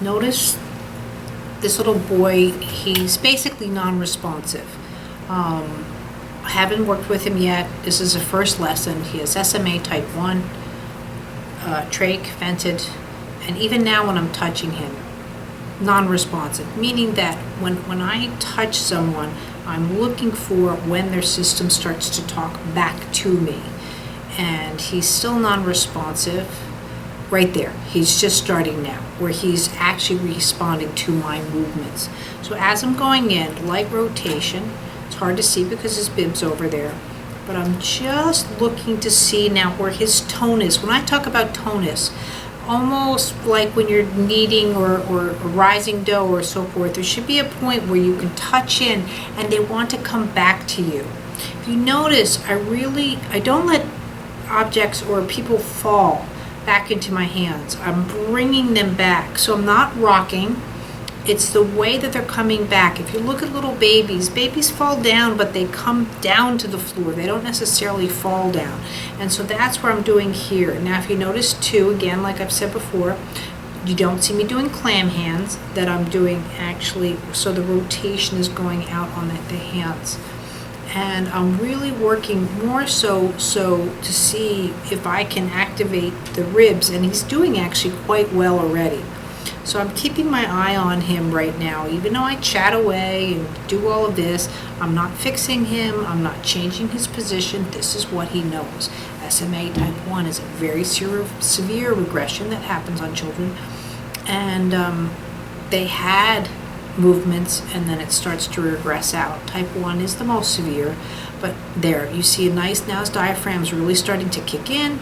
Notice this little boy, he's basically non-responsive. I haven't worked with him yet. This is a first lesson. He has SMA type 1, trach, vented, and even now when I'm touching him, non-responsive, meaning that when I touch someone, I'm looking for when their system starts to talk back to me. And he's still non-responsive right there. He's just starting now, where he's actually responding to my movements. So as I'm going in, light rotation, it's hard to see because his bib's over there, but I'm just looking to see now where his tone is. When I talk about tonus, almost like when you're kneading or rising dough or so forth, there should be a point where you can touch in and they want to come back to you. If you notice, I don't let objects or people fall back into my hands. I'm bringing them back. So I'm not rocking. It's the way that they're coming back. If you look at little babies fall down, but they come down to the floor. They don't necessarily fall down. And so that's what I'm doing here. Now, if you notice too, again, like I've said before, you don't see me doing clam hands, that I'm doing actually, so the rotation is going out on the hands. And I'm really working more so to see if I can activate the ribs, and he's doing actually quite well already. So I'm keeping my eye on him right now. Even though I chat away and do all of this, I'm not fixing him, I'm not changing his position. This is what he knows. SMA type 1 is a very severe regression that happens on children. And they had movements and then it starts to regress out. Type 1 is the most severe, but there, you see a nice, now his diaphragm's really starting to kick in.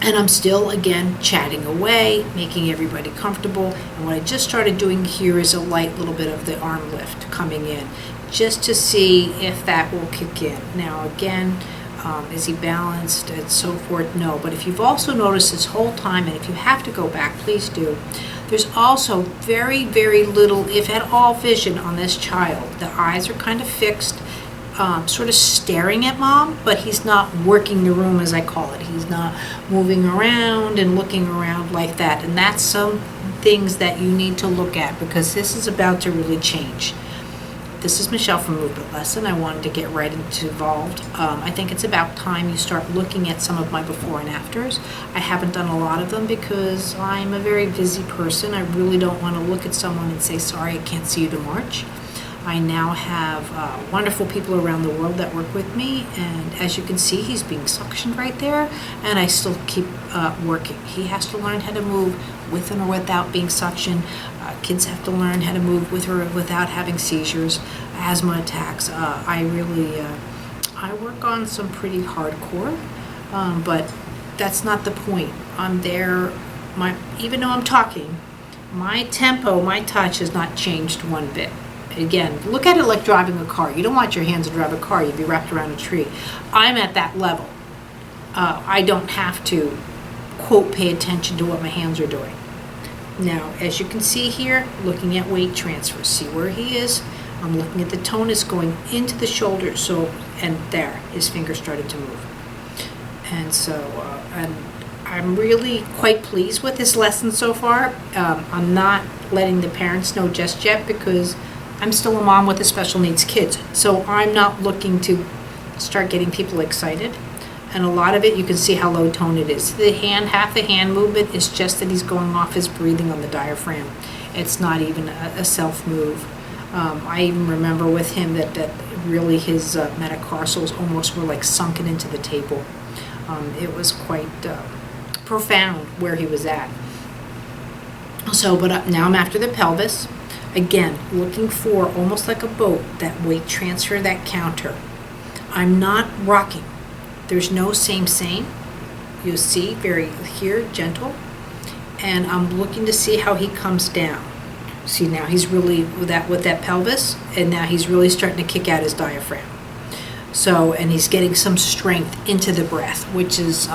And I'm still, again, chatting away, making everybody comfortable. And what I just started doing here is a light little bit of the arm lift coming in, just to see if that will kick in. Now, again, is he balanced and so forth? No. But if you've also noticed this whole time, and if you have to go back, please do, there's also very, very little, if at all, vision on this child. The eyes are kind of fixed. Sort of staring at mom, but he's not working the room, as I call it. He's not moving around and looking around like that. And that's some things that you need to look at, because this is about to really change. This is Michelle from Movement Lesson. I wanted to get right involved. I think it's about time you start looking at some of my before and afters. I haven't done a lot of them because I'm a very busy person. I really don't want to look at someone and say, sorry, I can't see you to March. I now have wonderful people around the world that work with me, and as you can see, he's being suctioned right there, and I still keep working. He has to learn how to move with and or without being suctioned. Kids have to learn how to move with or without having seizures, asthma attacks. I work on some pretty hardcore, but that's not the point. I'm there, even though I'm talking, my tempo, my touch has not changed one bit. Again, look at it like driving a car. You don't want your hands to drive a car. You'd be wrapped around a tree. I'm at that level. I don't have to, quote, pay attention to what my hands are doing. Now, as you can see here, looking at weight transfer. See where he is? I'm looking at the tonus going into the shoulder. So, and there, his finger started to move. And so, and I'm really quite pleased with this lesson so far. I'm not letting the parents know just yet because I'm still a mom with the special needs kids, so I'm not looking to start getting people excited. And a lot of it, you can see how low tone it is. The hand, half the hand movement is just that he's going off his breathing on the diaphragm. It's not even a self move. I even remember with him that really his metatarsals almost were like sunken into the table. It was quite profound where he was at. So, but now I'm after the pelvis. Again, looking for almost like a boat, that weight transfer, that counter. I'm not rocking. There's no same. You'll see, very here, gentle. And I'm looking to see how he comes down. See, now he's really, with that pelvis, and now he's really starting to kick out his diaphragm. So, and he's getting some strength into the breath, which is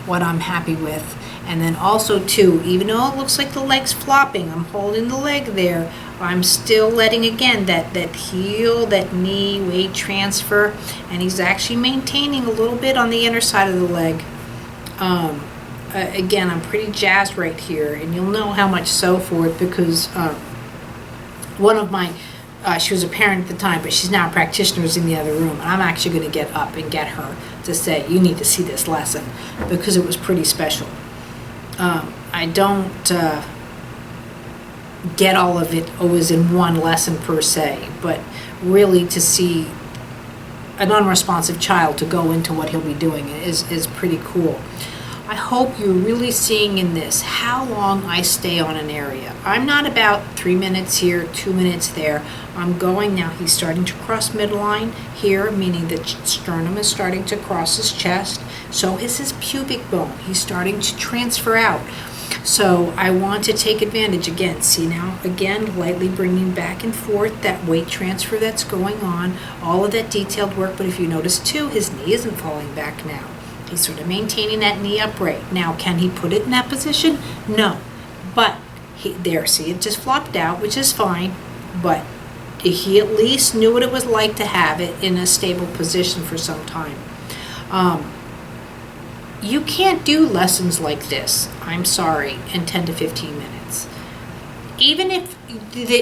what I'm happy with. And then also too, even though it looks like the leg's flopping, I'm holding the leg there, I'm still letting, again, that heel, that knee, weight transfer, and he's actually maintaining a little bit on the inner side of the leg. again, I'm pretty jazzed right here, and you'll know how much so for it because one of my, she was a parent at the time, but she's now a practitioner, is in the other room, and I'm actually going to get up and get her to say, you need to see this lesson, because it was pretty special. I don't get all of it always in one lesson per se, but really to see an unresponsive child to go into what he'll be doing is pretty cool. I hope you're really seeing in this how long I stay on an area. I'm not about 3 minutes here, 2 minutes there. I'm going now. He's starting to cross midline here, meaning the sternum is starting to cross his chest. So is his pubic bone. He's starting to transfer out. So I want to take advantage again. See now, again, lightly bringing back and forth that weight transfer that's going on, all of that detailed work. But if you notice too, his knee isn't falling back now. He's sort of maintaining that knee upright. Now, can he put it in that position? No. But there, see, it just flopped out, which is fine. But he at least knew what it was like to have it in a stable position for some time. You can't do lessons like this, I'm sorry, in 10 to 15 minutes. Even if,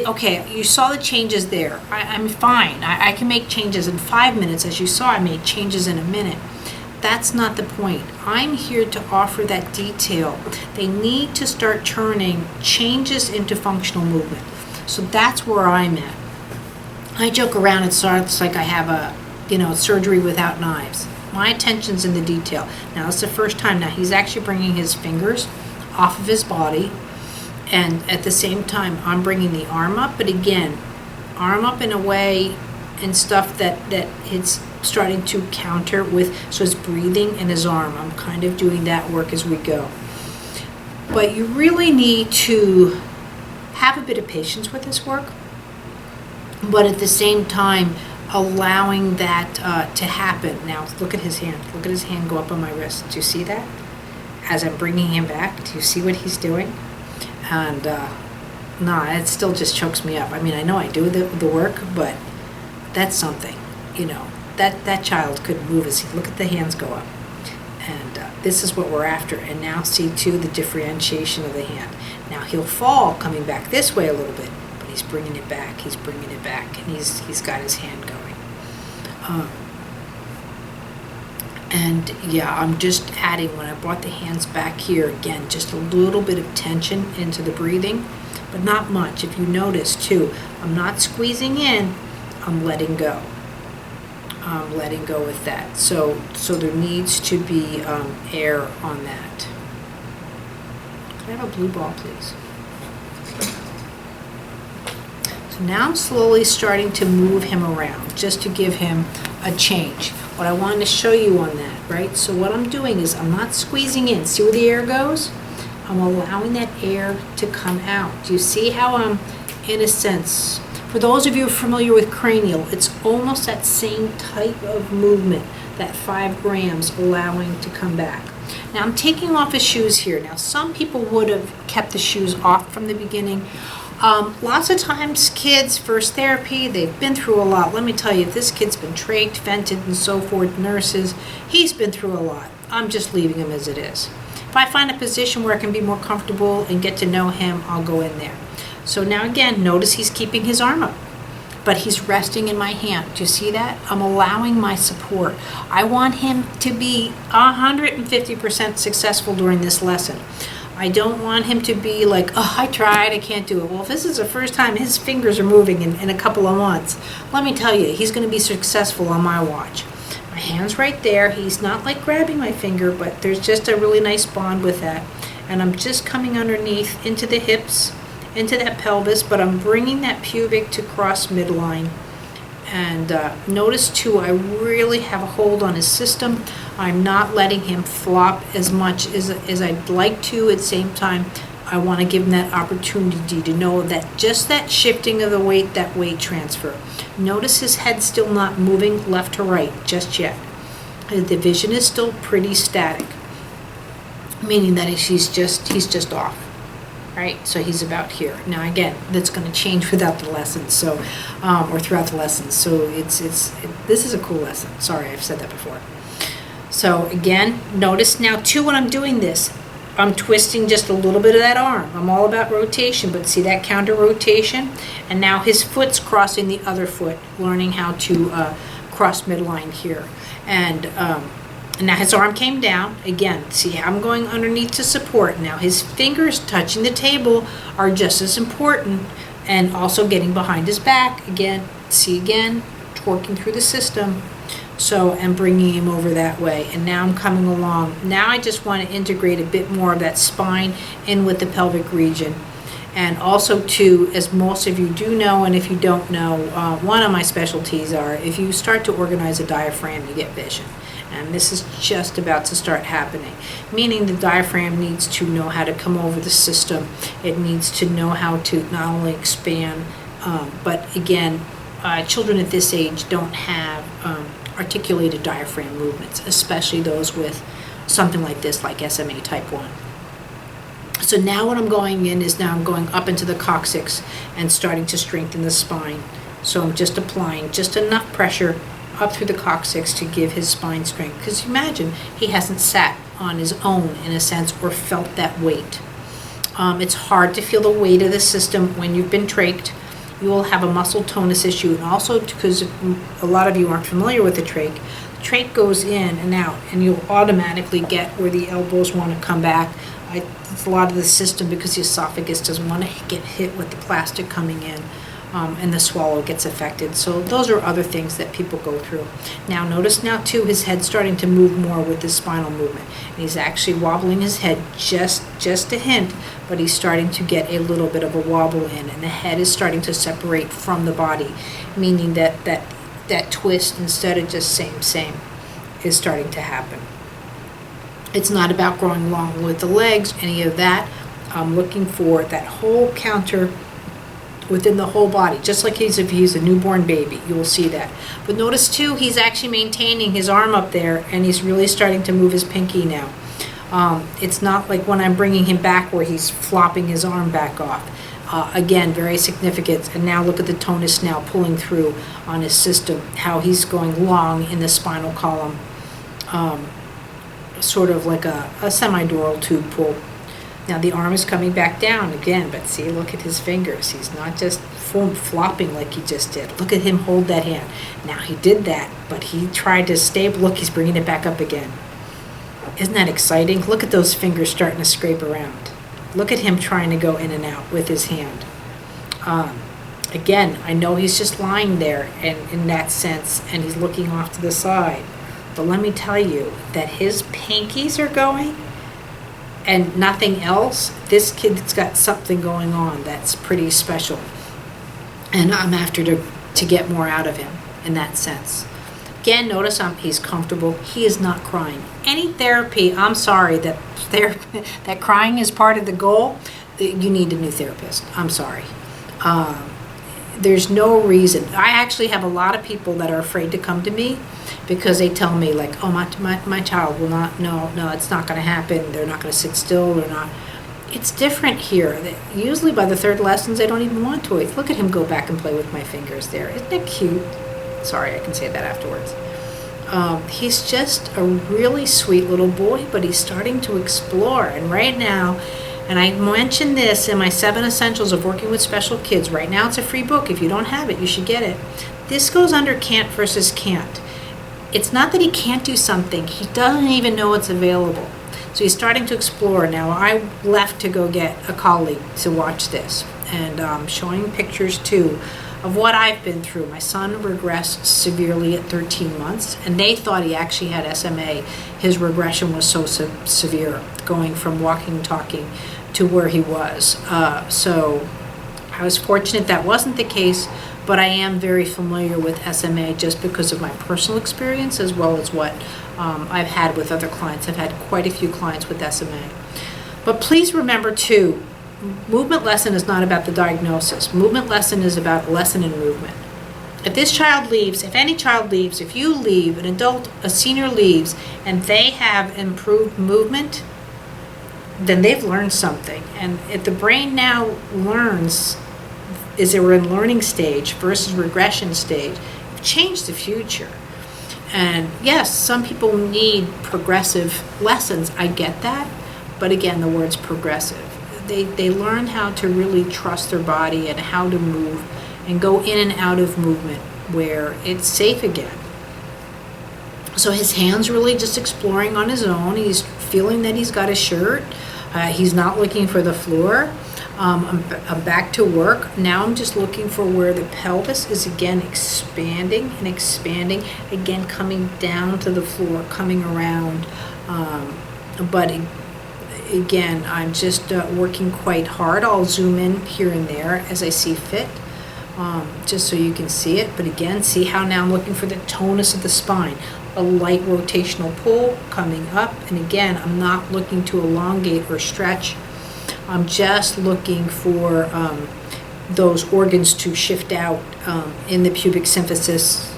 okay, you saw the changes there. I'm fine. I can make changes in 5 minutes. As you saw, I made changes in a minute. That's not the point. I'm here to offer that detail. They need to start turning changes into functional movement. So that's where I'm at. I joke around, it's like I have a, surgery without knives. My attention's in the detail. Now it's the first time. Now he's actually bringing his fingers off of his body, and at the same time I'm bringing the arm up, but again, arm up in a way and stuff that it's starting to counter with, so it's breathing in his arm. I'm kind of doing that work as we go. But you really need to have a bit of patience with this work, but at the same time allowing that to happen. Now look at his hand. Look at his hand go up on my wrist. Do you see that? As I'm bringing him back, do you see what he's doing? And it still just chokes me up. I mean, I know I do the work, but that's something, that child could move his, look at the hands go up. And this is what we're after. And now see too the differentiation of the hand. Now he'll fall coming back this way a little bit, but he's bringing it back, and he's got his hand going. And yeah, I'm just adding, when I brought the hands back here, again, just a little bit of tension into the breathing, but not much. If you notice too, I'm not squeezing in, I'm letting go. I'm letting go with that. So there needs to be air on that. Can I have a blue ball, please? So now I'm slowly starting to move him around, just to give him a change. What I wanted to show you on that, right? So what I'm doing is I'm not squeezing in. See where the air goes? I'm allowing that air to come out. Do you see how I'm, in a sense, for those of you who are familiar with cranial, it's almost that same type of movement, that 5 grams allowing to come back. Now I'm taking off his shoes here. Now some people would have kept the shoes off from the beginning. Lots of times kids, first therapy, they've been through a lot. Let me tell you, if this kid's been trached, vented, and so forth, nurses, he's been through a lot. I'm just leaving him as it is. If I find a position where I can be more comfortable and get to know him, I'll go in there. So now again, notice he's keeping his arm up, but he's resting in my hand. Do you see that? I'm allowing my support. I want him to be 150% successful during this lesson. I don't want him to be like, oh, I tried, I can't do it. Well, if this is the first time his fingers are moving in a couple of months, let me tell you, he's going to be successful on my watch. My hand's right there. He's not like grabbing my finger, but there's just a really nice bond with that. And I'm just coming underneath into the hips, into that pelvis, but I'm bringing that pubic to cross midline. And notice too, I really have a hold on his system. I'm not letting him flop as much as I'd like to. At the same time, I want to give him that opportunity to know that just that shifting of the weight, that weight transfer. Notice his head still not moving left to right just yet. The vision is still pretty static, meaning that he's just off. Right, so he's about here. Now again, that's going to change without the lesson, so or throughout the lesson. So this is a cool lesson. Sorry, I've said that before. So again, notice now too when I'm doing this, I'm twisting just a little bit of that arm. I'm all about rotation, but see that counter rotation? And now his foot's crossing the other foot, learning how to cross midline here. And now his arm came down. Again, see how I'm going underneath to support. Now his fingers touching the table are just as important, and also getting behind his back. Again, see again, working through the system. So, and bringing him over that way. And now I'm coming along. Now I just want to integrate a bit more of that spine in with the pelvic region. And also too, as most of you do know, and if you don't know, one of my specialties are, if you start to organize a diaphragm, you get vision. And this is just about to start happening. Meaning the diaphragm needs to know how to come over the system. It needs to know how to not only expand, but again, children at this age don't have articulated diaphragm movements, especially those with something like this, like SMA type 1. So now what I'm going in is now I'm going up into the coccyx and starting to strengthen the spine. So I'm just applying just enough pressure up through the coccyx to give his spine strength. Because imagine he hasn't sat on his own in a sense or felt that weight. It's hard to feel the weight of the system when you've been trached. You will have a muscle tonus issue, and also because a lot of you aren't familiar with the trach. The trach goes in and out, and you'll automatically get where the elbows want to come back. It's a lot of the system because the esophagus doesn't want to get hit with the plastic coming in, and the swallow gets affected. So those are other things that people go through. Now notice now too, his head's starting to move more with his spinal movement. And he's actually wobbling his head just a hint, but he's starting to get a little bit of a wobble in, and the head is starting to separate from the body, meaning that twist, instead of just same, is starting to happen. It's not about growing long with the legs, any of that. I'm looking for that whole counter within the whole body, just like if he's a newborn baby, you will see that. But notice too, he's actually maintaining his arm up there, and he's really starting to move his pinky now. It's not like when I'm bringing him back where he's flopping his arm back off. Again, very significant. And now look at the tonus now pulling through on his system, how he's going long in the spinal column, sort of like a semidural tube pull. Now the arm is coming back down again, but see, look at his fingers. He's not just flopping like he just did. Look at him hold that hand. Now he did that, but he tried to stable. Look, he's bringing it back up again. Isn't that exciting? Look at those fingers starting to scrape around. Look at him trying to go in and out with his hand. Again, I know he's just lying there and in that sense, and he's looking off to the side. But let me tell you that his pinkies are going, and nothing else. This kid's got something going on that's pretty special. And I'm after to get more out of him in that sense. Again, notice he's comfortable. He is not crying. Any therapy, I'm sorry, that crying is part of the goal, you need a new therapist. I'm sorry. There's no reason. I actually have a lot of people that are afraid to come to me because they tell me like, oh, my child will not, no, it's not going to happen. They're not going to sit still. They're not. It's different here. Usually by the third lessons, they don't even want toys. Look at him go back and play with my fingers there. Isn't it cute? Sorry, I can say that afterwards. He's just a really sweet little boy, but he's starting to explore. And right now, and I mentioned this in my 7 Essentials of Working with Special Kids. Right now it's a free book. If you don't have it, you should get it. This goes under can't versus can't. It's not that he can't do something. He doesn't even know it's available. So he's starting to explore. Now, I left to go get a colleague to watch this. And showing pictures, too, of what I've been through. My son regressed severely at 13 months, and they thought he actually had SMA. His regression was so severe, going from walking, talking, to where he was. So I was fortunate that wasn't the case, but I am very familiar with SMA just because of my personal experience as well as what I've had with other clients. I've had quite a few clients with SMA. But please remember too, Movement Lesson is not about the diagnosis. Movement Lesson is about lesson in movement. If this child leaves, if any child leaves, if you leave, an adult, a senior leaves, and they have improved movement, then they've learned something. And if the brain now learns, is we're in learning stage versus regression stage, you've changed the future. And yes, some people need progressive lessons. I get that. but again, the word's progressive. They learn how to really trust their body and how to move and go in and out of movement where it's safe again. So his hand's really just exploring on his own. He's feeling that he's got a shirt. He's not looking for the floor. I'm back to work. Now I'm just looking for where the pelvis is again expanding and expanding, again coming down to the floor, coming around. But again, I'm just working quite hard. I'll zoom in here and there as I see fit, just so you can see it. But again, see how now I'm looking for the tonus of the spine. A light rotational pull coming up. And again, I'm not looking to elongate or stretch. I'm just looking for those organs to shift out in the pubic symphysis.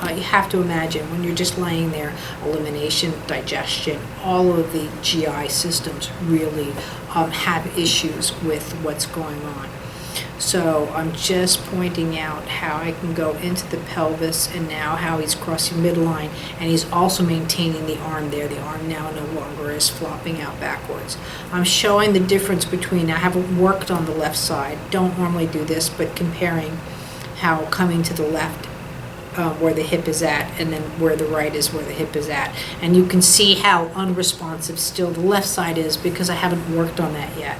You have to imagine when you're just laying there, elimination, digestion, all of the GI systems really have issues with what's going on. So I'm just pointing out how I can go into the pelvis and now how he's crossing midline, and he's also maintaining the arm there. The arm now no longer is flopping out backwards. I'm showing the difference between, I haven't worked on the left side, don't normally do this, but comparing how coming to the left where the hip is at, and then where the right is where the hip is at. And you can see how unresponsive still the left side is because I haven't worked on that yet.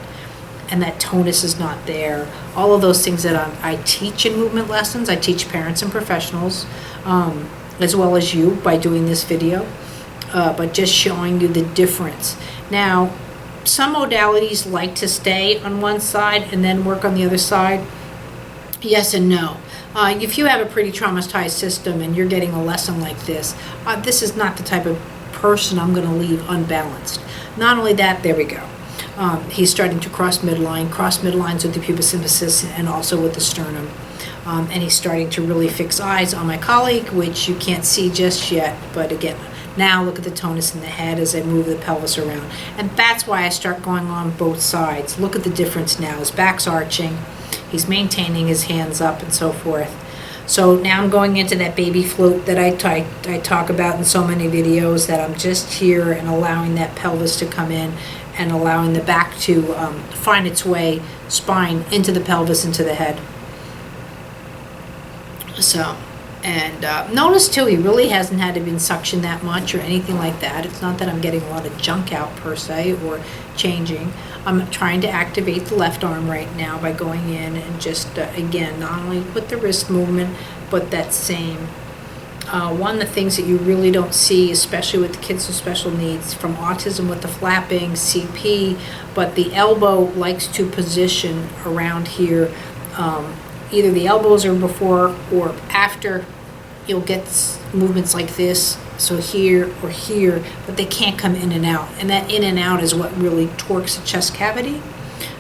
And that tonus is not there. All of those things that I teach in movement lessons, I teach parents and professionals, as well as you by doing this video, but just showing you the difference. Now, some modalities like to stay on one side and then work on the other side. Yes and no. If you have a pretty traumatized system and you're getting a lesson like this, this is not the type of person I'm going to leave unbalanced. Not only that, there we go. He's starting to cross midlines with the pubis symphysis and also with the sternum. And he's starting to really fix eyes on my colleague, which you can't see just yet. But again, now look at the tonus in the head as I move the pelvis around. And that's why I start going on both sides. Look at the difference now. His back's arching. He's maintaining his hands up and so forth. So now I'm going into that baby float that I talk about in so many videos, that I'm just here and allowing that pelvis to come in and allowing the back to find its way, spine into the pelvis, into the head. So, and notice too, he really hasn't had to be suctioned that much or anything like that. It's not that I'm getting a lot of junk out per se or changing. I'm trying to activate the left arm right now by going in and just, again, not only with the wrist movement, but that same. One of the things that you really don't see, especially with kids with special needs, from autism with the flapping, CP, but the elbow likes to position around here. Either the elbows are before or after. You'll get movements like this, so here or here, but they can't come in and out. And that in and out is what really torques the chest cavity.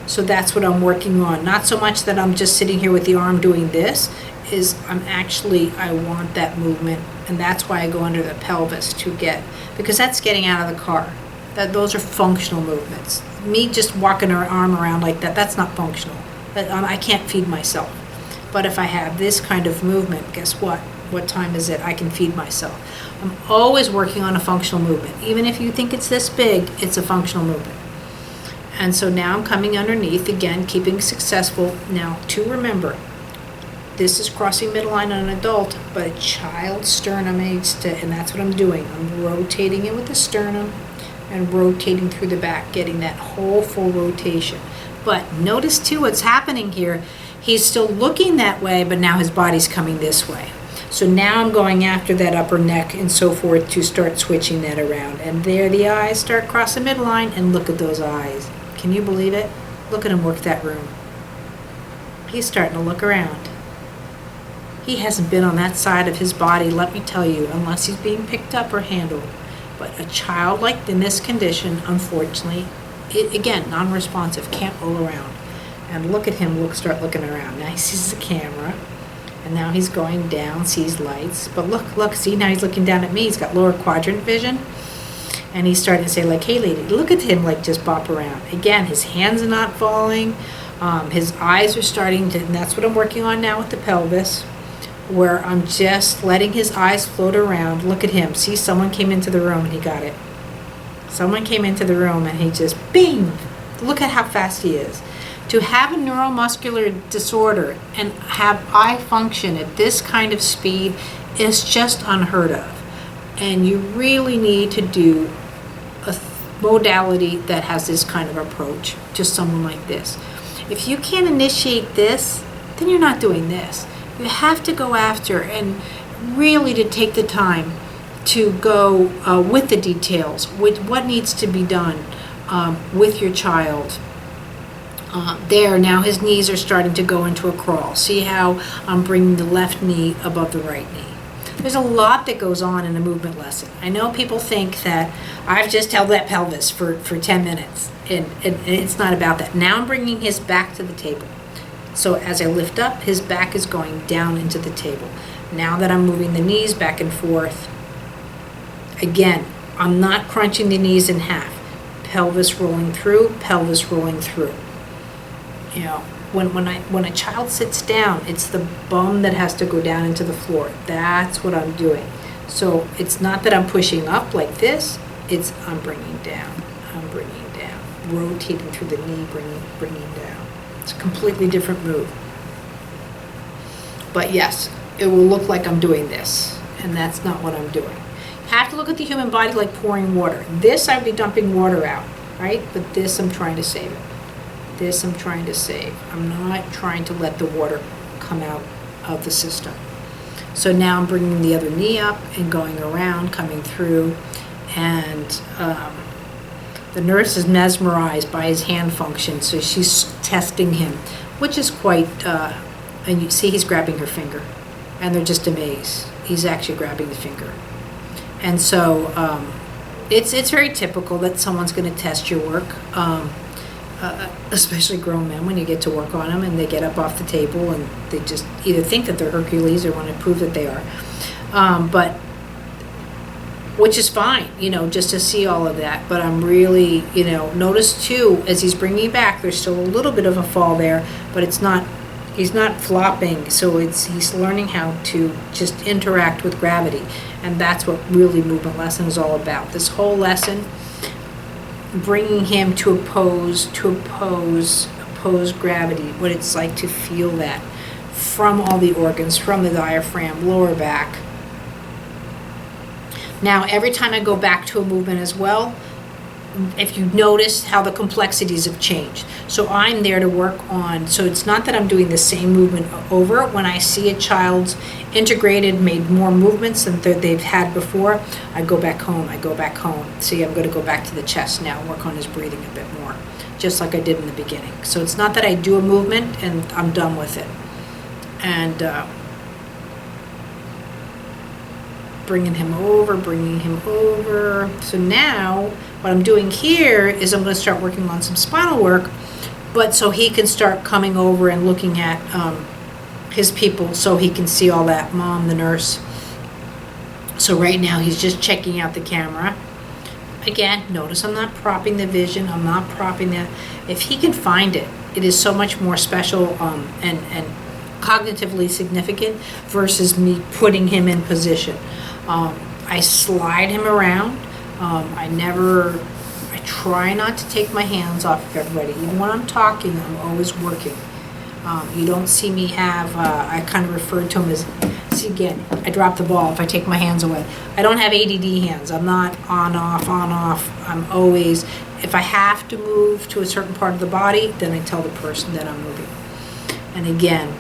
So that's what I'm working on. Not so much that I'm just sitting here with the arm doing this, I want that movement, and that's why I go under the pelvis to get, because that's getting out of the car. Those are functional movements. Me just walking our arm around like that, that's not functional. I can't feed myself. But if I have this kind of movement, guess what? What time is it? I can feed myself. I'm always working on a functional movement. Even if you think it's this big, it's a functional movement. And so now I'm coming underneath, again, keeping successful. Now, to remember, this is crossing midline on an adult, but a child's sternum needs to, and that's what I'm doing. I'm rotating it with the sternum and rotating through the back, getting that whole full rotation. But notice too what's happening here. He's still looking that way, but now his body's coming this way. So now I'm going after that upper neck and so forth to start switching that around. And there the eyes start crossing midline, and look at those eyes. Can you believe it? Look at him work that room. He's starting to look around. He hasn't been on that side of his body, let me tell you, unless he's being picked up or handled. But a child like in this condition, unfortunately, again, non-responsive, can't roll around. And look at him start looking around. Now he sees the camera, and now he's going down, sees lights. But look, see, now he's looking down at me. He's got lower quadrant vision. And he's starting to say, like, hey, lady, look at him, like, just bop around. Again, his hands are not falling. His eyes are starting to, and that's what I'm working on now with the pelvis, where I'm just letting his eyes float around. Look at him. See, someone came into the room and he got it. Someone came into the room and he just, bing, look at how fast he is. To have a neuromuscular disorder and have eye function at this kind of speed is just unheard of. And you really need to do a modality that has this kind of approach to someone like this. If you can't initiate this, then you're not doing this. You have to go after and really to take the time to go with the details, with what needs to be done with your child. There, now his knees are starting to go into a crawl. See how I'm bringing the left knee above the right knee. There's a lot that goes on in a movement lesson. I know people think that I've just held that pelvis for 10 minutes, and it's not about that. Now I'm bringing his back to the table. So as I lift up, his back is going down into the table. Now that I'm moving the knees back and forth, again, I'm not crunching the knees in half. Pelvis rolling through, pelvis rolling through. You know, when a child sits down, it's the bum that has to go down into the floor. That's what I'm doing. So it's not that I'm pushing up like this, it's I'm bringing down, rotating through the knee, bringing down. It's a completely different move. But yes, it will look like I'm doing this, and that's not what I'm doing. You have to look at the human body like pouring water. This I'd be dumping water out, right? But this I'm trying to save it. This I'm trying to save. I'm not trying to let the water come out of the system. So now I'm bringing the other knee up and going around, coming through, and the nurse is mesmerized by his hand function, so she's testing him, which is quite, and you see he's grabbing her finger, and they're just amazed. He's actually grabbing the finger. And so it's very typical that someone's going to test your work. Especially grown men, when you get to work on them and they get up off the table and they just either think that they're Hercules or want to prove that they are. But, which is fine, you know, just to see all of that. But I'm really, you know, notice too, as he's bringing back, there's still a little bit of a fall there, but it's not, he's not flopping. So he's learning how to just interact with gravity. And that's what really movement lesson is all about. This whole lesson, bringing him to oppose gravity, what it's like to feel that from all the organs, from the diaphragm, lower back. Now, every time I go back to a movement as well, if you notice how the complexities have changed. So I'm there to work on, so it's not that I'm doing the same movement over. When I see a child's integrated, made more movements than they've had before, I go back home. See, I'm going to go back to the chest now, work on his breathing a bit more, just like I did in the beginning. So it's not that I do a movement and I'm done with it. And bringing him over. So now what I'm doing here is I'm going to start working on some spinal work, but so he can start coming over and looking at his people so he can see all that, mom, the nurse. So right now he's just checking out the camera. Again, notice I'm not propping the vision. I'm not propping that. If he can find it, it is so much more special and cognitively significant versus me putting him in position. I slide him around. I try not to take my hands off of everybody. Even when I'm talking, I'm always working. You don't see me have, I kind of refer to them as, see again, I drop the ball if I take my hands away. I don't have ADD hands. I'm not on, off. I'm always, if I have to move to a certain part of the body, then I tell the person that I'm moving. And again,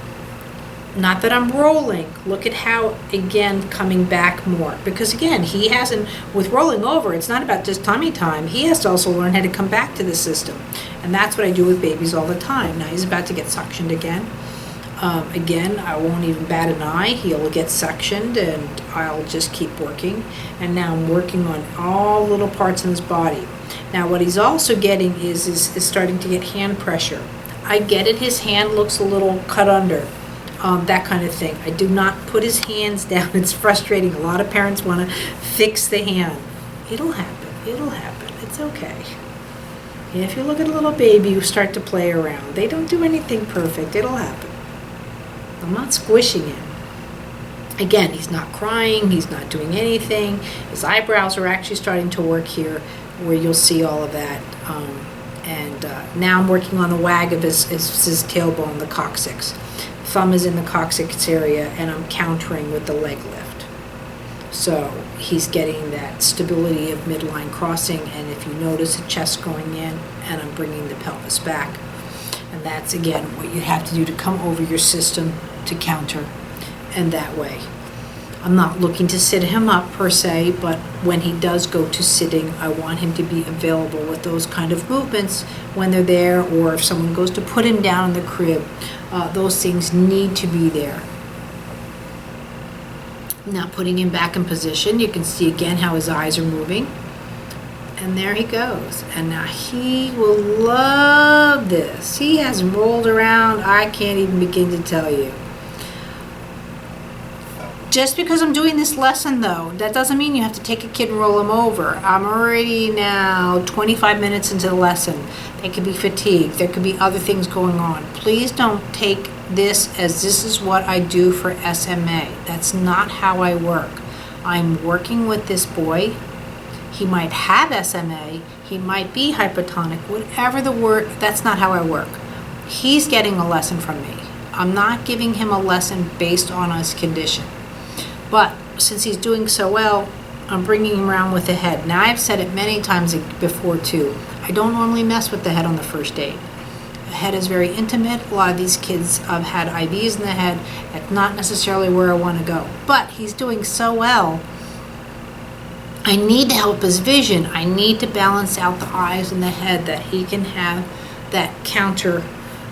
not that I'm rolling. Look at how, again, coming back more. Because again, he hasn't, with rolling over, it's not about just tummy time. He has to also learn how to come back to the system. And that's what I do with babies all the time. Now he's about to get suctioned again. Again, I won't even bat an eye. He'll get suctioned and I'll just keep working. And now I'm working on all little parts in his body. Now what he's also getting is starting to get hand pressure. I get it, his hand looks a little cut under. That kind of thing. I do not put his hands down. It's frustrating. A lot of parents want to fix the hand. It'll happen. It's okay. And if you look at a little baby who start to play around, they don't do anything perfect. It'll happen. I'm not squishing him. Again, he's not crying. He's not doing anything. His eyebrows are actually starting to work here. where you'll see all of that. And now I'm working on the wag of his tailbone, the coccyx. Thumb is in the coccyx area, and I'm countering with the leg lift. So he's getting that stability of midline crossing, and if you notice the chest going in, and I'm bringing the pelvis back. And that's, again, what you have to do to come over your system to counter, and that way. I'm not looking to sit him up per se, but when he does go to sitting, I want him to be available with those kind of movements when they're there, or if someone goes to put him down in the crib, those things need to be there. Now putting him back in position, you can see again how his eyes are moving. And there he goes. And now he will love this. He has rolled around, I can't even begin to tell you. Just because I'm doing this lesson, though, that doesn't mean you have to take a kid and roll him over. I'm already now 25 minutes into the lesson. They could be fatigued. There could be other things going on. Please don't take this as this is what I do for SMA. That's not how I work. I'm working with this boy. He might have SMA. He might be hypotonic. Whatever the word, that's not how I work. He's getting a lesson from me. I'm not giving him a lesson based on his condition. But since he's doing so well, I'm bringing him around with the head. Now, I've said it many times before, too. I don't normally mess with the head on the first aid. The head is very intimate. A lot of these kids have had IVs in the head. That's not necessarily where I want to go. But he's doing so well. I need to help his vision. I need to balance out the eyes and the head that he can have that counter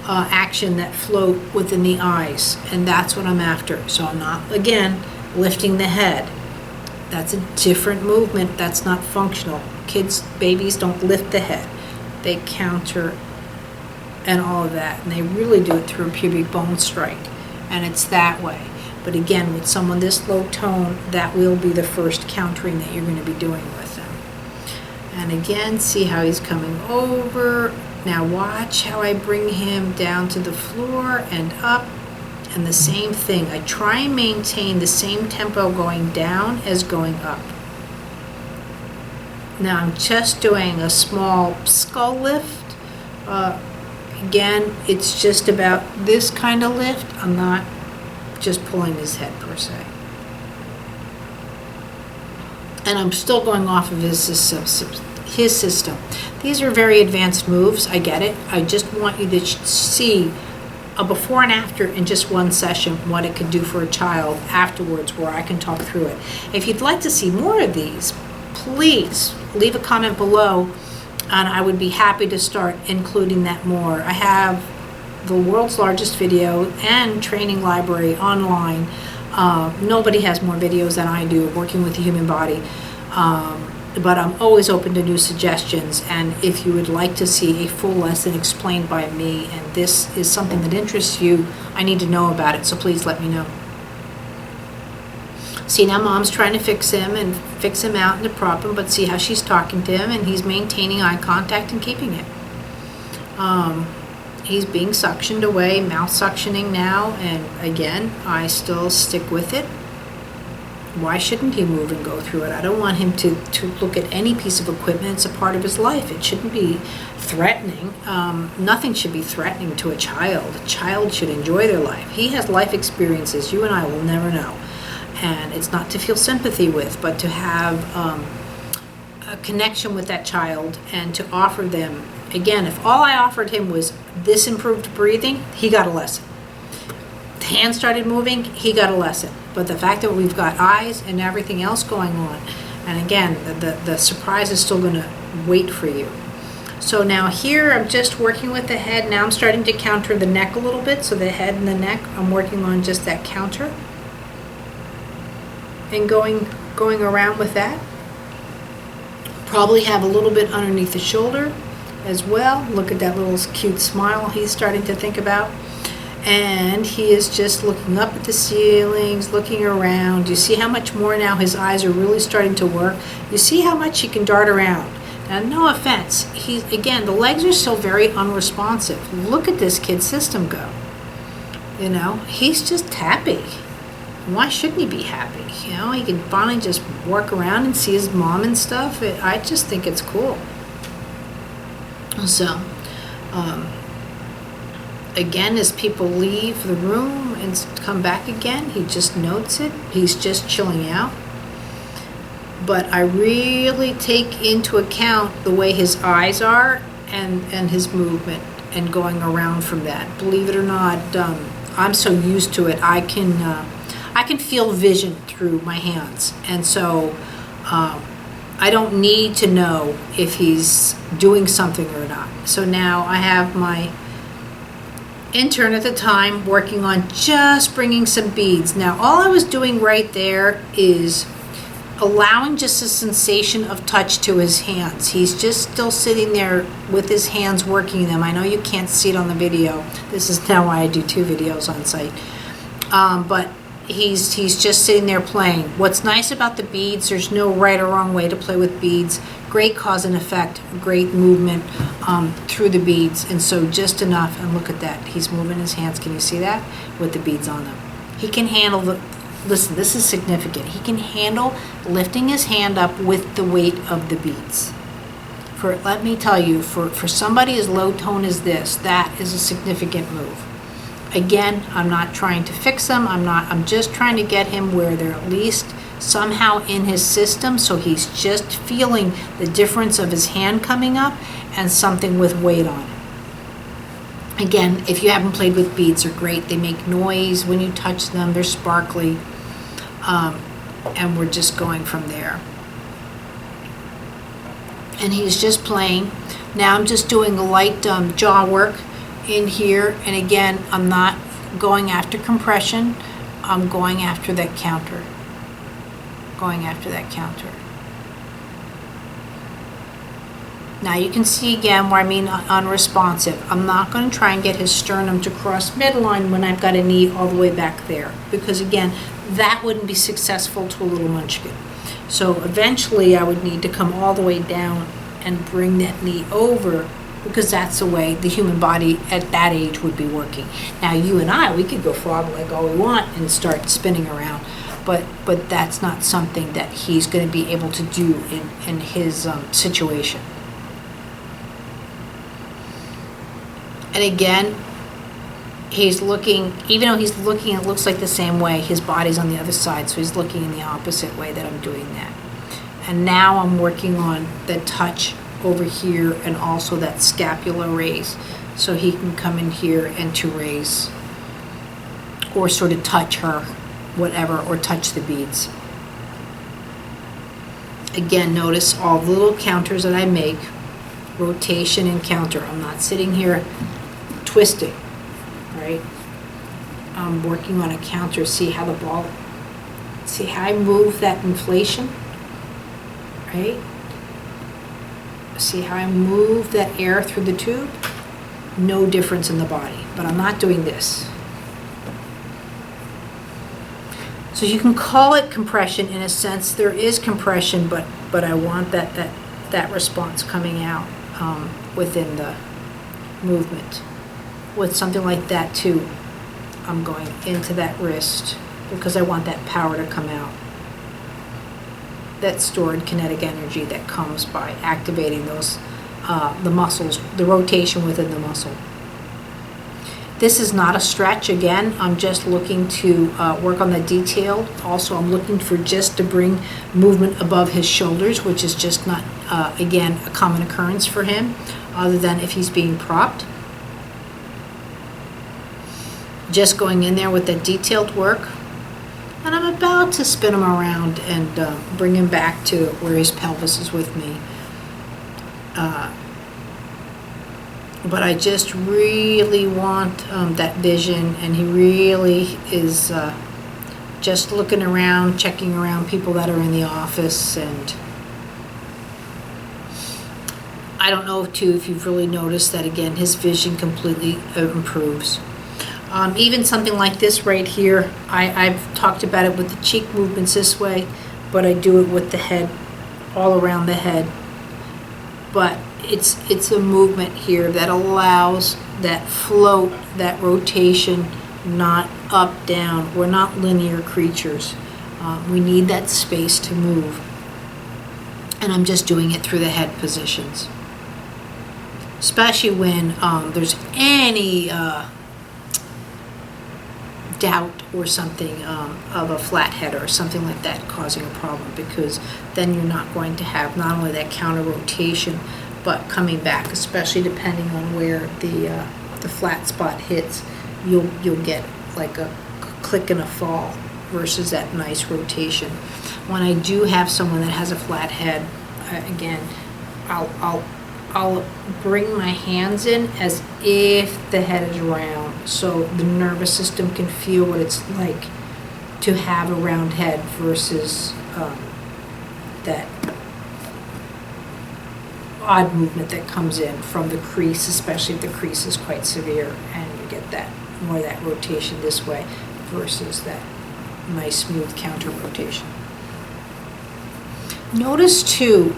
action, that float within the eyes. And that's what I'm after. So I'm not, again, lifting the head. That's a different movement. That's not functional. Kids, babies don't lift the head. They counter and all of that. And they really do it through a pubic bone strike. And it's that way. But again, with someone this low tone, that will be the first countering that you're going to be doing with them. And again, see how he's coming over. Now watch how I bring him down to the floor and up. And the same thing, I try and maintain the same tempo going down as going up. Now I'm just doing a small skull lift. Again, it's just about this kind of lift. I'm not just pulling his head per se. And I'm still going off of his system. These are very advanced moves, I get it. I just want you to see a before and after in just one session, what it could do for a child afterwards, where I can talk through it. If you'd like to see more of these, please leave a comment below, and I would be happy to start including that more. I have the world's largest video and training library online. Nobody has more videos than I do working with the human body. But I'm always open to new suggestions, and if you would like to see a full lesson explained by me, and this is something that interests you, I need to know about it, so please let me know. See, now Mom's trying to fix him out and to prop him, but see how she's talking to him, and he's maintaining eye contact and keeping it. He's being suctioned away, mouth suctioning now, and again, I still stick with it. Why shouldn't he move and go through it? I don't want him to look at any piece of equipment. It's a part of his life. It shouldn't be threatening. Nothing should be threatening to a child. A child should enjoy their life. He has life experiences you and I will never know. And it's not to feel sympathy with, but to have a connection with that child and to offer them. Again, if all I offered him was this improved breathing, he got a lesson. The hand started moving, he got a lesson. But the fact that we've got eyes and everything else going on, and again, the surprise is still going to wait for you. So now here I'm just working with the head. Now I'm starting to counter the neck a little bit. So the head and the neck, I'm working on just that counter. And going around with that. Probably have a little bit underneath the shoulder as well. Look at that little cute smile he's starting to think about. And he is just looking up at the ceilings, looking around. You see how much more now his eyes are really starting to work? You see how much he can dart around. Now, no offense, again, the legs are still very unresponsive. Look at this kid's system go. You know, he's just happy. Why shouldn't he be happy? You know, he can finally just walk around and see his mom and stuff. I just think it's cool. So, again, as people leave the room and come back again, he just notes it. He's just chilling out. But I really take into account the way his eyes are and his movement and going around from that. Believe it or not, I'm so used to it. I can feel vision through my hands, and so I don't need to know if he's doing something or not. So now I have my intern at the time working on just bringing some beads. Now all I was doing right there is allowing just a sensation of touch to his hands. He's just still sitting there with his hands working them. I know you can't see it on the video. This is now why I do 2 videos on site. But he's just sitting there playing. What's nice about the beads, there's no right or wrong way to play with beads. Great cause and effect, great movement through the beads. And so just enough, and look at that. He's moving his hands, can you see that? With the beads on them. He can handle listen, this is significant. He can handle lifting his hand up with the weight of the beads. Let me tell you, for somebody as low tone as this, that is a significant move. Again, I'm not trying to fix them. I'm just trying to get him where they're at least somehow in his system, so he's just feeling the difference of his hand coming up and something with weight on it. Again, if you haven't played with beads, they're great. They make noise when you touch them. They're sparkly. And we're just going from there. And he's just playing. Now I'm just doing a light jaw work in here. And again, I'm not going after compression. I'm going after that counter. Going after that counter. Now you can see again where I mean unresponsive. I'm not going to try and get his sternum to cross midline when I've got a knee all the way back there, because again, that wouldn't be successful to a little munchkin. So eventually I would need to come all the way down and bring that knee over, because that's the way the human body at that age would be working. Now you and I, we could go frog leg all we want and start spinning around, but that's not something that he's going to be able to do in his situation. And again, he's looking, even though he's looking, it looks like the same way, his body's on the other side, so he's looking in the opposite way that I'm doing that. And now I'm working on the touch over here and also that scapula raise, so he can come in here and to raise, or sort of touch her, whatever, or touch the beads. Again, notice all the little counters that I make, rotation and counter. I'm not sitting here twisting, right? I'm working on a counter. See how see how I move that inflation, right? See how I move that air through the tube? No difference in the body, but I'm not doing this. So you can call it compression in a sense. There is compression, but I want that response coming out within the movement. With something like that too, I'm going into that wrist because I want that power to come out. That stored kinetic energy that comes by activating those the muscles, the rotation within the muscle. This is not a stretch. Again, I'm just looking to work on the detail. Also, I'm looking for just to bring movement above his shoulders, which is just not, again, a common occurrence for him, other than if he's being propped. Just going in there with the detailed work. And I'm about to spin him around and bring him back to where his pelvis is with me. But I just really want that vision, and he really is just looking around, checking around people that are in the office, and I don't know too if you've really noticed that again, his vision completely improves. Even something like this right here, I've talked about it with the cheek movements this way, but I do it with the head, all around the head. But it's a movement here that allows that float, that rotation not up, down. We're not linear creatures. We need that space to move. And I'm just doing it through the head positions. Especially when there's any doubt or something of a flat head or something like that causing a problem, because then you're not going to have not only that counter rotation, but coming back, especially depending on where the flat spot hits, you'll get like a click and a fall versus that nice rotation. When I do have someone that has a flat head, again, I'll bring my hands in as if the head is round, so the nervous system can feel what it's like to have a round head versus that odd movement that comes in from the crease, especially if the crease is quite severe, and you get that more of that rotation this way versus that nice smooth counter rotation. Notice too,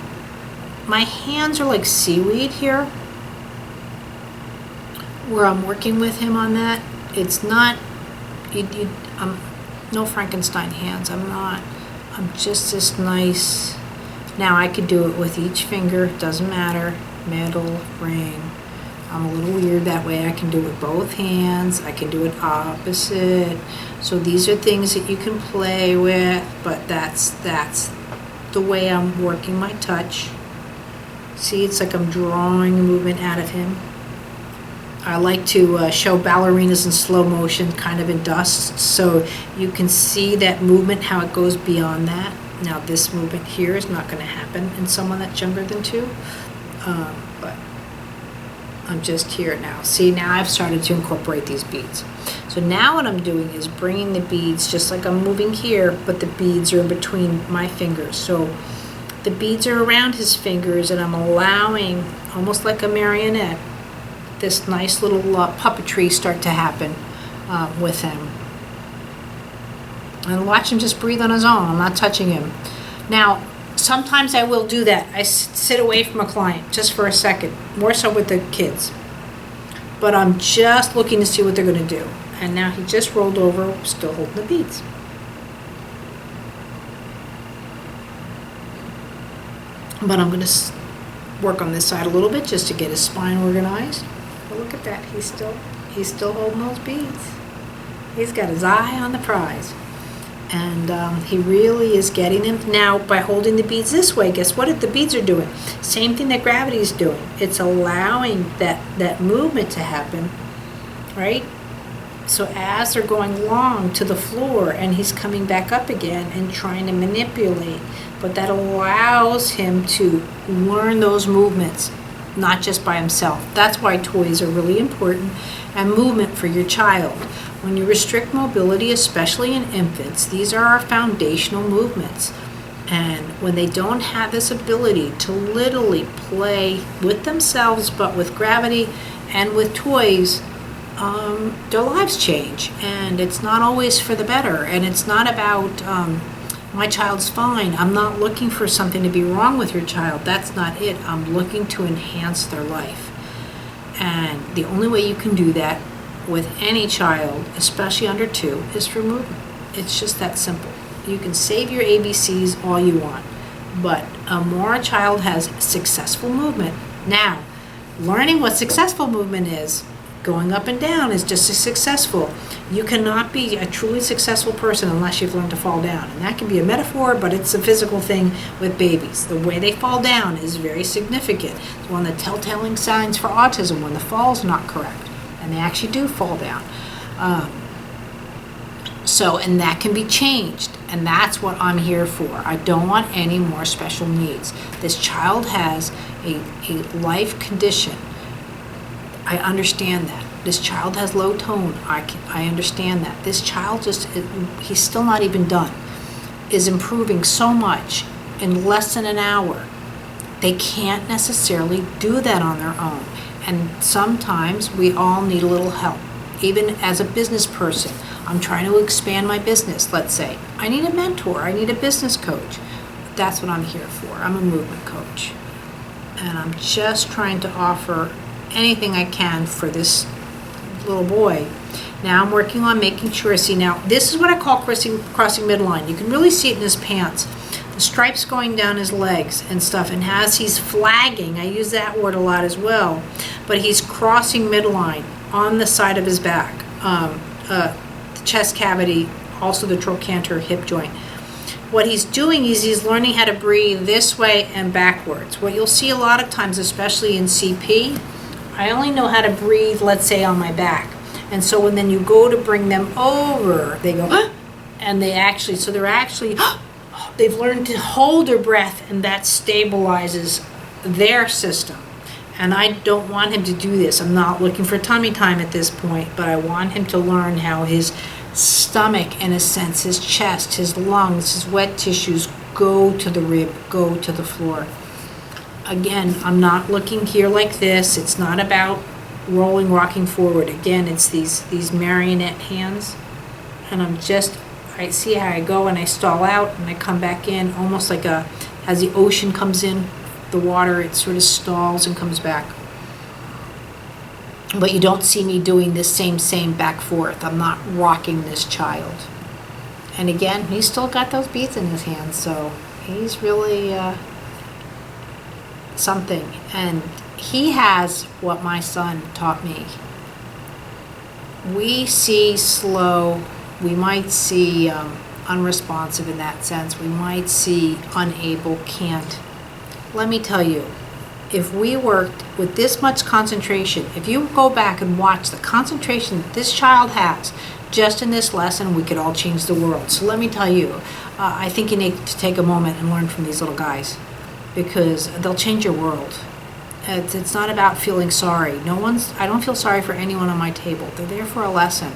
my hands are like seaweed here, where I'm working with him on that. It's not, I'm no Frankenstein hands. I'm just this nice. Now I could do it with each finger, doesn't matter, middle, ring. I'm a little weird that way. I can do it with both hands. I can do it opposite. So these are things that you can play with, but that's the way I'm working my touch. See, it's like I'm drawing a movement out of him. I like to show ballerinas in slow motion, kind of in dust, so you can see that movement, how it goes beyond that. Now this movement here is not going to happen in someone that's younger than 2, but I'm just here now. See, now I've started to incorporate these beads. So now what I'm doing is bringing the beads, just like I'm moving here, but the beads are in between my fingers. So the beads are around his fingers, and I'm allowing, almost like a marionette, this nice little puppetry start to happen with him. And watch him just breathe on his own. I'm not touching him. Now, sometimes I will do that. I sit away from a client just for a second, more so with the kids. But I'm just looking to see what they're going to do. And now he just rolled over, still holding the beads. But I'm going to work on this side a little bit just to get his spine organized. But look at that. He's still holding those beads. He's got his eye on the prize. And he really is getting them. Now, by holding the beads this way, guess what the beads are doing? Same thing that gravity is doing. It's allowing that movement to happen, right? So as they're going long to the floor, and he's coming back up again and trying to manipulate, but that allows him to learn those movements, not just by himself. That's why toys are really important, and movement for your child. When you restrict mobility, especially in infants, these are our foundational movements. And when they don't have this ability to literally play with themselves, but with gravity and with toys, their lives change. And it's not always for the better. And it's not about, my child's fine. I'm not looking for something to be wrong with your child. That's not it. I'm looking to enhance their life. And the only way you can do that with any child, especially under 2, is through movement. It's just that simple. You can save your ABCs all you want, but the more a child has successful movement. Now, learning what successful movement is, going up and down, is just as successful. You cannot be a truly successful person unless you've learned to fall down. And that can be a metaphor, but it's a physical thing with babies. The way they fall down is very significant. It's one of the telltale signs for autism when the fall's not correct. And they actually do fall down. And that can be changed. And that's what I'm here for. I don't want any more special needs. This child has a life condition. I understand that. This child has low tone. I understand that. This child he's still not even done, is improving so much in less than an hour. They can't necessarily do that on their own. And sometimes we all need a little help. Even as a business person, I'm trying to expand my business, let's say. I need a mentor. I need a business coach. That's what I'm here for. I'm a movement coach. And I'm just trying to offer anything I can for this little boy. Now I'm working on making sure, see now, this is what I call crossing midline. You can really see it in his pants. The stripes going down his legs and stuff, and as he's flagging, I use that word a lot as well, but he's crossing midline on the side of his back, the chest cavity, also the trochanter hip joint. What he's doing is he's learning how to breathe this way and backwards. What you'll see a lot of times, especially in CP, I only know how to breathe, let's say, on my back. And so when then you go to bring them over, they go, and they actually, so they're actually, they've learned to hold their breath, and that stabilizes their system. And I don't want him to do this. I'm not looking for tummy time at this point, but I want him to learn how his stomach, in a sense, his chest, his lungs, his wet tissues go to the rib, go to the floor. Again, I'm not looking here like this. It's not about rolling, rocking forward. Again, it's these marionette hands. And I see how I go and I stall out and I come back in, almost like as the ocean comes in, the water, it sort of stalls and comes back. But you don't see me doing this same back forth. I'm not rocking this child. And again, he's still got those beads in his hands, so he's really something. And he has what my son taught me. We see slow, we might see unresponsive in that sense, we might see unable, can't. Let me tell you, if we worked with this much concentration, if you go back and watch the concentration that this child has just in this lesson, we could all change the world. So let me tell you, I think you need to take a moment and learn from these little guys, because they'll change your world. It's not about feeling sorry. I don't feel sorry for anyone on my table. They're there for a lesson.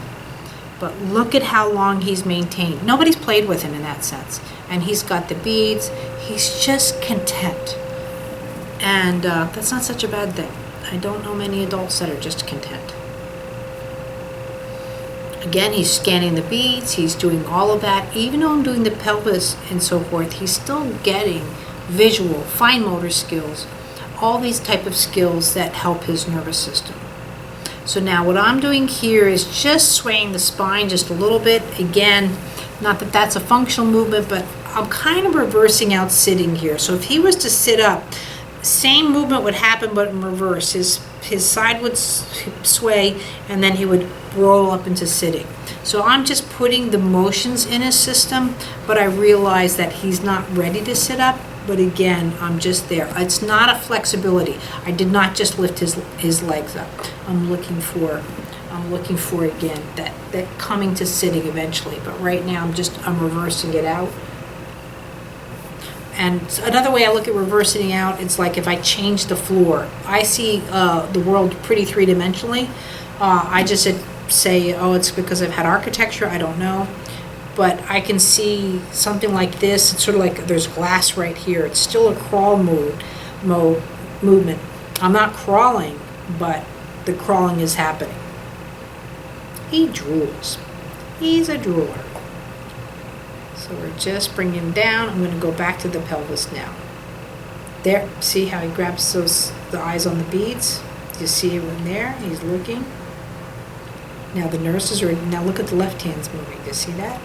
But look at how long he's maintained. Nobody's played with him in that sense. And he's got the beads. He's just content. And that's not such a bad thing. I don't know many adults that are just content. Again, he's scanning the beads. He's doing all of that. Even though I'm doing the pelvis and so forth, he's still getting visual, fine motor skills, all these type of skills that help his nervous system. So now what I'm doing here is just swaying the spine just a little bit. Again, not that that's a functional movement, but I'm kind of reversing out sitting here. So if he was to sit up, same movement would happen, but in reverse. His side would sway, and then he would roll up into sitting. So I'm just putting the motions in his system, but I realize that he's not ready to sit up. But again, I'm just there. It's not a flexibility. I did not just lift his legs up. I'm looking for again that coming to sitting eventually. But right now I'm reversing it out. And another way I look at reversing out, it's like if I change the floor. I see the world pretty three-dimensionally. I just say, oh, it's because I've had architecture. I don't know. But I can see something like this. It's sort of like there's glass right here. It's still a crawl movement. I'm not crawling, but the crawling is happening. He drools. He's a drooler. So we're just bringing him down. I'm going to go back to the pelvis now. There, see how he grabs the eyes on the beads? You see him there? He's looking. Now the nurses are, now look at the left hand's moving. Do you see that?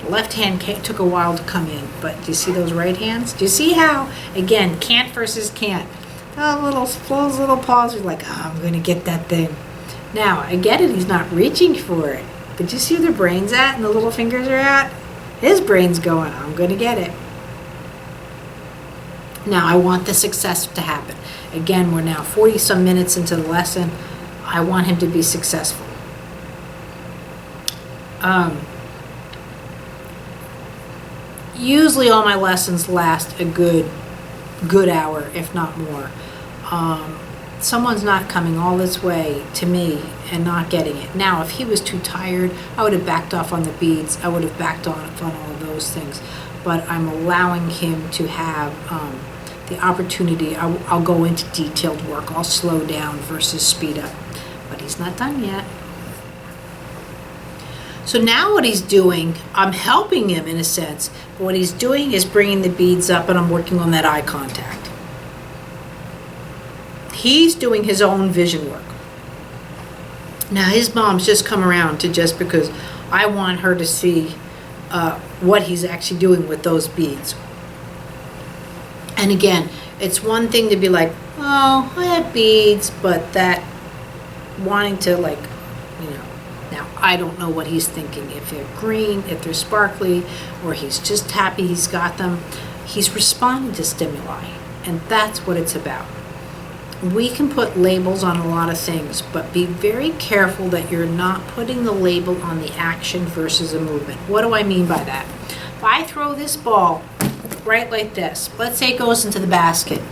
The left hand took a while to come in, but do you see those right hands? Do you see how, again, can't versus can't? Those little paws are like, oh, I'm going to get that thing. Now, I get it, he's not reaching for it, but do you see where the brain's at and the little fingers are at? His brain's going, I'm going to get it. Now, I want the success to happen. Again, we're now 40-some minutes into the lesson. I want him to be successful. Usually all my lessons last a good hour, if not more. Someone's not coming all this way to me and not getting it. Now, if he was too tired, I would have backed off on the beads. I would have backed off on all of those things. But I'm allowing him to have the opportunity. I'll go into detailed work. I'll slow down versus speed up. But he's not done yet. So now what he's doing, I'm helping him in a sense, but what he's doing is bringing the beads up, and I'm working on that eye contact. He's doing his own vision work. Now his mom's just come around to just because I want her to see what he's actually doing with those beads. And again, it's one thing to be like, oh, I have beads, but that wanting to like, now I don't know what he's thinking. If they're green, if they're sparkly, or he's just happy he's got them. He's responding to stimuli, and that's what it's about. We can put labels on a lot of things, but be very careful that you're not putting the label on the action versus a movement. What do I mean by that? If I throw this ball right like this, let's say it goes into the basket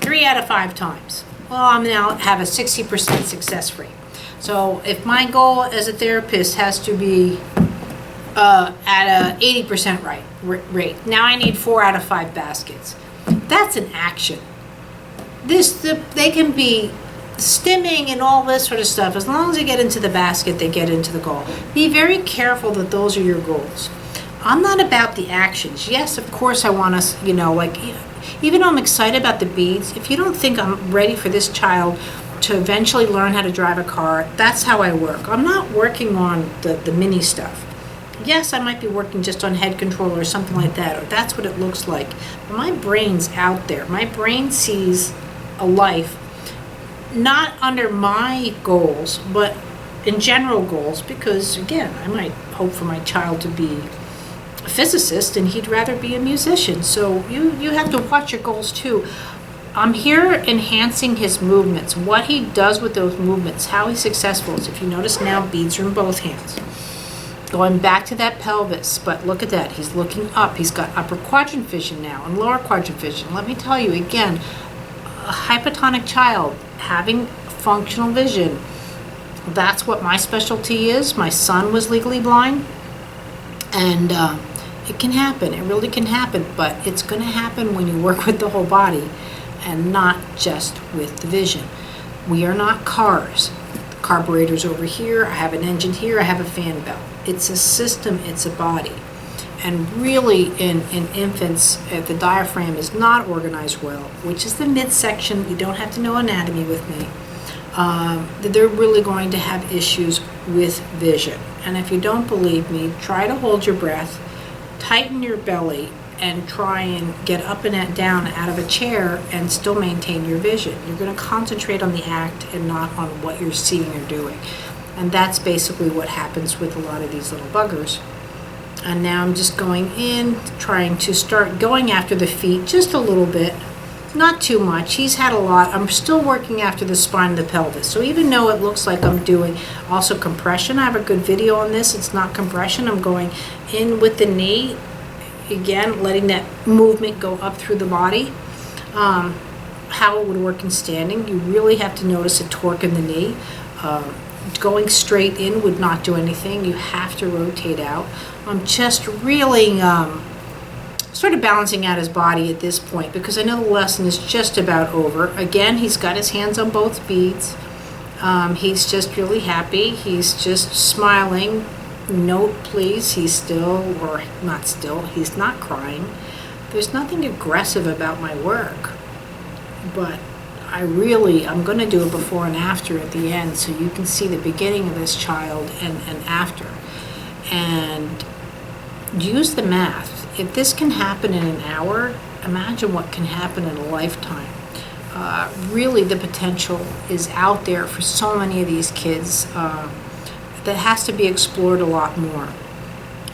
3 out of 5 times. Well, I'm now have a 60% success rate. So if my goal as a therapist has to be at a 80% rate, now I need 4 out of 5 baskets. That's an action. They can be stimming and all this sort of stuff. As long as they get into the basket, they get into the goal. Be very careful that those are your goals. I'm not about the actions. Yes, of course I want us, even though I'm excited about the beads, if you don't think I'm ready for this child to eventually learn how to drive a car, that's how I work. I'm not working on the mini stuff. Yes, I might be working just on head control or something like that, or that's what it looks like. But my brain's out there. My brain sees a life not under my goals, but in general goals, because again, I might hope for my child to be a physicist and he'd rather be a musician. So you have to watch your goals too. I'm here enhancing his movements, what he does with those movements, how he's successful is. If you notice now, beads are in both hands. Going back to that pelvis, but look at that. He's looking up. He's got upper quadrant vision now and lower quadrant vision. Let me tell you again, a hypotonic child having functional vision, that's what my specialty is. My son was legally blind, and it can happen. It really can happen, but it's going to happen when you work with the whole body and not just with the vision. We are not cars. The carburetor's over here. I have an engine here. I have a fan belt. It's a system. It's a body. And really, in infants, the diaphragm is not organized well, which is the midsection. You don't have to know anatomy with me. They're really going to have issues with vision. And if you don't believe me, try to hold your breath, tighten your belly, and try and get up and down out of a chair and still maintain your vision. You're going to concentrate on the act and not on what you're seeing or doing. And that's basically what happens with a lot of these little buggers. And now I'm just going in, trying to start going after the feet just a little bit. Not too much. He's had a lot. I'm still working after the spine and the pelvis. So even though it looks like I'm doing also compression, I have a good video on this. It's not compression. I'm going in with the knee. Again, letting that movement go up through the body. How it would work in standing, you really have to notice a torque in the knee. Going straight in would not do anything. You have to rotate out. I'm just really sort of balancing out his body at this point because I know the lesson is just about over. Again, he's got his hands on both beads. He's just really happy. He's just smiling. Note, please, he's still, or not still, he's not crying. There's nothing aggressive about my work, but I'm going to do a before and after at the end so you can see the beginning of this child and after. And use the math. If this can happen in an hour, imagine what can happen in a lifetime. Really, the potential is out there for so many of these kids. That has to be explored a lot more.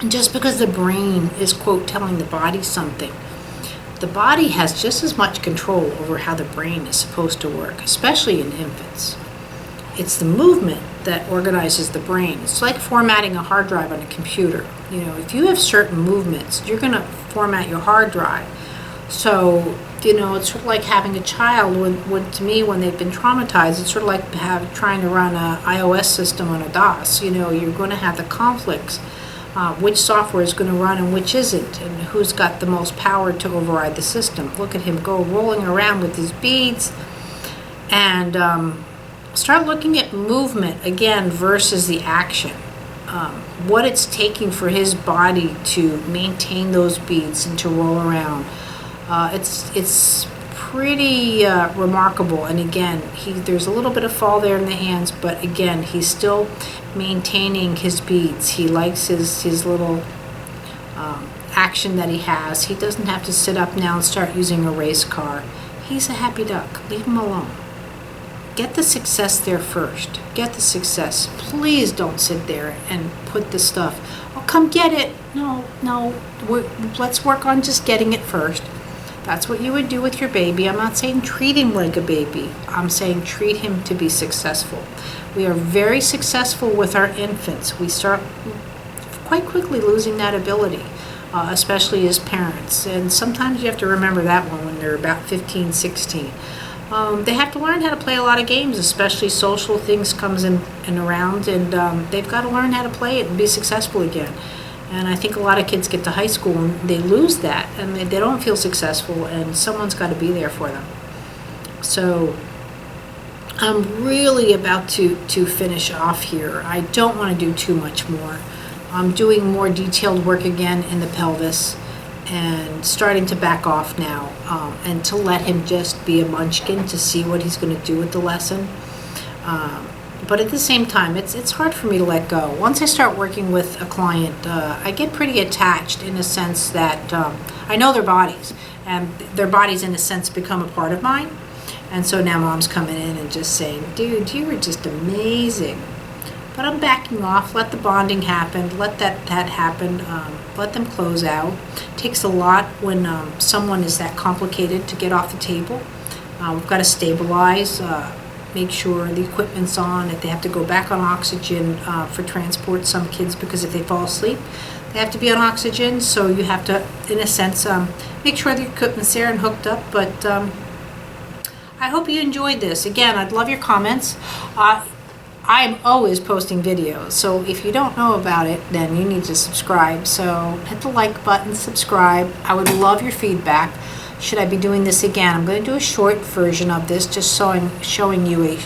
And just because the brain is, quote, telling the body something, the body has just as much control over how the brain is supposed to work, especially in infants. It's the movement that organizes the brain. It's like formatting a hard drive on a computer. If you have certain movements, you're going to format your hard drive. So, it's sort of like having a child when they've been traumatized, it's sort of like trying to run an iOS system on a DOS. You're going to have the conflicts. Which software is going to run and which isn't, and who's got the most power to override the system. Look at him go rolling around with his beads, and start looking at movement again versus the action. What it's taking for his body to maintain those beads and to roll around. It's pretty remarkable. And again, there's a little bit of fall there in the hands, but again, he's still maintaining his beats. He likes his little action that he has. He doesn't have to sit up now and start using a race car. He's a happy duck. Leave him alone. Get the success there first. Get the success. Please don't sit there and put the stuff, oh, come get it. No, let's work on just getting it first. That's what you would do with your baby. I'm not saying treat him like a baby. I'm saying treat him to be successful. We are very successful with our infants. We start quite quickly losing that ability, especially as parents. And sometimes you have to remember that one when they're about 15, 16. They have to learn how to play a lot of games, especially social things comes in and around, and they've got to learn how to play it and be successful again. And I think a lot of kids get to high school and they lose that, and they don't feel successful, and someone's got to be there for them. So I'm really about to finish off here. I don't want to do too much more. I'm doing more detailed work again in the pelvis and starting to back off now, and to let him just be a munchkin to see what he's going to do with the lesson. But at the same time, it's hard for me to let go. Once I start working with a client, I get pretty attached in a sense that I know their bodies, and their bodies in a sense become a part of mine. And so now mom's coming in and just saying, dude, you were just amazing. But I'm backing off, let the bonding happen, let that happen, let them close out. It takes a lot when someone is that complicated to get off the table. We've got to stabilize, make sure the equipment's on. If they have to go back on oxygen for transport, some kids, because if they fall asleep, they have to be on oxygen. So you have to, in a sense, make sure the equipment's there and hooked up. But I hope you enjoyed this. Again, I'd love your comments. I'm always posting videos, so if you don't know about it, then you need to subscribe. So hit the like button, subscribe. I would love your feedback. Should I be doing this again? I'm going to do a short version of this, just showing you a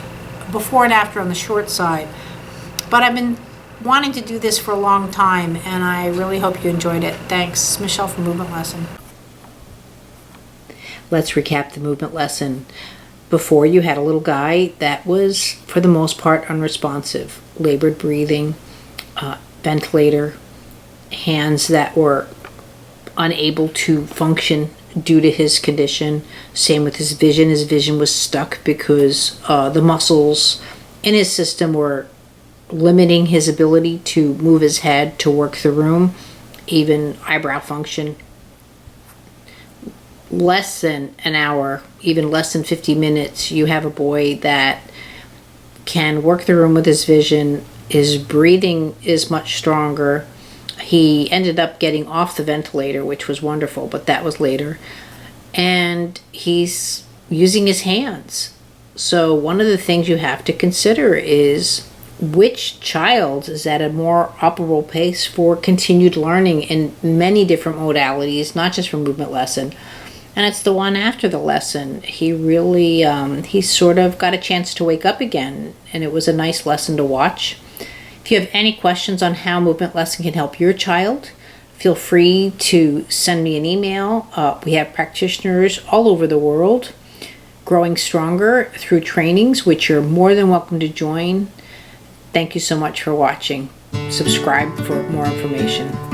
before and after on the short side. But I've been wanting to do this for a long time, and I really hope you enjoyed it. Thanks. Michelle from Movement Lesson. Let's recap the movement lesson. Before, you had a little guy that was, for the most part, unresponsive. Labored breathing, ventilator, hands that were unable to function due to his condition. Same with his vision. His vision was stuck because the muscles in his system were limiting his ability to move his head, to work the room, even eyebrow function. Less than an hour, even less than 50 minutes, you have a boy that can work the room with his vision. His breathing is much stronger. He ended up getting off the ventilator, which was wonderful, but that was later. And he's using his hands. So one of the things you have to consider is which child is at a more operable pace for continued learning in many different modalities, not just for movement lesson. And it's the one after the lesson. He really, he sort of got a chance to wake up again, and it was a nice lesson to watch. If you have any questions on how movement lesson can help your child, feel free to send me an email. We have practitioners all over the world growing stronger through trainings, which you're more than welcome to join. Thank you so much for watching. Subscribe for more information.